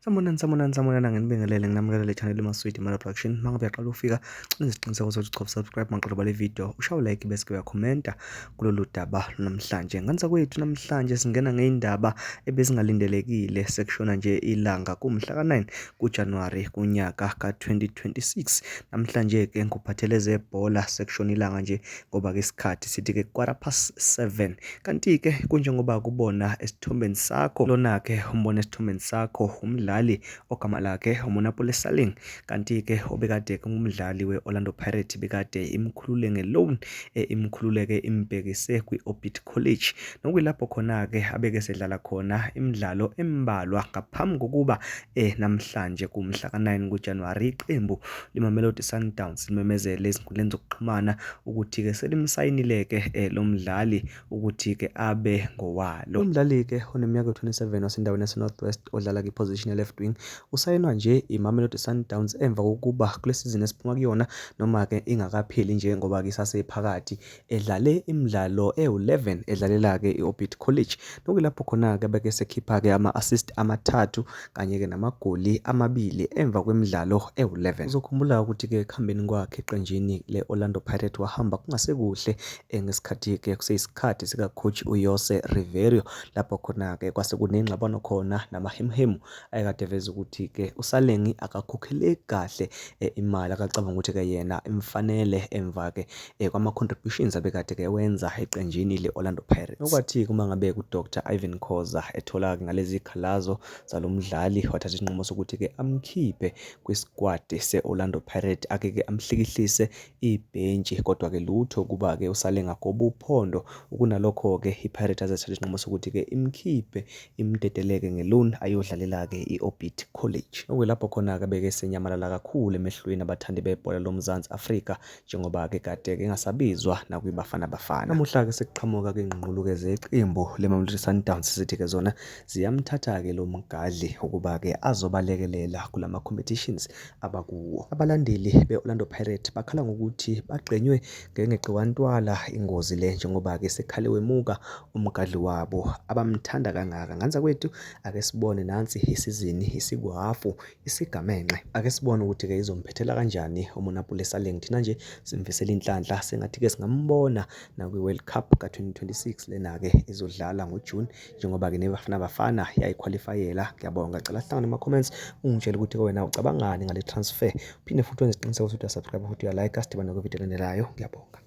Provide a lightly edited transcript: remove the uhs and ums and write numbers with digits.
Sanibonani nginibingelele nginamukela le channel Maswidi Mara Production. Mangabe uyaqala ukufika cenza isiqiniseko sokuthi uchofa subscribe maqodoba le video, ushaye like bese uyakhomenta kulolu daba namhlanje. Nganza kwethu namhlanje singena ngeindaba ebezingalindelekile sekushona nje ilanga kumhla ka9 kuJanuary kunyaka ka2026. Namhlanje ke ngikuphathele zebhola sekushona ilanga nje ngoba ke isikhathi sithi ke 7:15. Kanti ke kunjengoba kubona esithombeni sakho lona ke umbona esithombeni sakho umdlali ogama lakhe uMonapole Saling, kanti ke obekade ngumdlali weOrlando Pirates bekade imkhulule ngeloan imkhululeke imbhekise kwiOrbit College, nokuyilapho khona ke abeke sedlala khona imidlalo embalwa ngaphambi kokuba namhlanje kumhla ka9 kuJanuary iqembu liMamelodi Sundowns limemezele ezinkundleni zokuxhumana ukuthi ke selimsayinile ke lo mdlali ukuthi ke abe ngowalo. Umdlali ke oneminyaka 27 wasendaweni yaseNorthwest odlala kwiposition left wing usayinwa nje iMamelodi Sundowns emva kokuba kule season esiphuma kuyona noma ke ingakapheli nje ngoba ke isasephakathi edlale imidlalo e11 edlalela ke iOrbit College, nokuyilapho khona ke beke sekhipha ke ama-assist amathathu kanye ke namagoli amabili emva kwemidlalo e11. Uzokhumbula ukuthi ke ekuhambeni kwakhe eqenjini leOrlando Pirates wahamba kungasekuhle ngesikhathi ke kuseyisikhathi sika coach uJose Riverio, lapho khona ke kwase kunengxabano khona namahemhemu ayekade veza ukuthi ke uSalengi akakhokhele kahle imali akacabanga ukuthi ke yena imfanele emva ke kwama contributions abekade ke wenza eqenjini leOrlando Pirates. Okwathi kuma ngabe uDr Ivan Khoza ethola ngalezi ikhalazo zalomdlali wathatha isinqumo sokuthi ke amkhiphe kwisquad seOrlando Pirates akeke amhlikihlise ibhenji, kodwa ke lutho kuba ke uSalenga ngobuphondo. Ukunalokho ke iPirates azathatha isinqumo sokuthi ke imkhiphe imdedeleke ngeloan ayodlalela ke iOrbit College, okuyilapho khona ke beke senyamalala kakhulu emehlweni abathandi bebhola loMzansi Afrika njengoba ke kade ke engasabizwa nakwibafana bafana. Namuhla ke sekuqhamuka ke ingquluke zeqembu leMamelodi Sundowns sithi ke zona ziyamthatha ke lo mgadli ukuba ke azobalekelela kulama competitions abakuwo. Abalandeli beOrlando Pirates bakhala ngokuthi bagqenywe ngengegciwantwala ingozi le njengoba ke sekhale wemuka umgadli wabo abamthanda kangaka. Nganza kwethu ake sibone nansi isizini isikwafu isigamenxe, ake sibone ukuthi ke izomphethela kanjani uMonapole Saling. Thina nje simvisela inhlanhla sengathi ke singambona nakwi-World Cup ka2026 lena ke izodlala ngoJune njengoba ke nebafana bafana yayiqualifyela. Ngiyabonga, ngicela sihlangane ema-comments ungitshela ukuthi wena ucabangani ngale transfer, phinde futhi wenze isiqiniseko ukuthi uyasubscribe futhi uyalike. Sidibana kwivideo elandelayo. Ngiyabonga.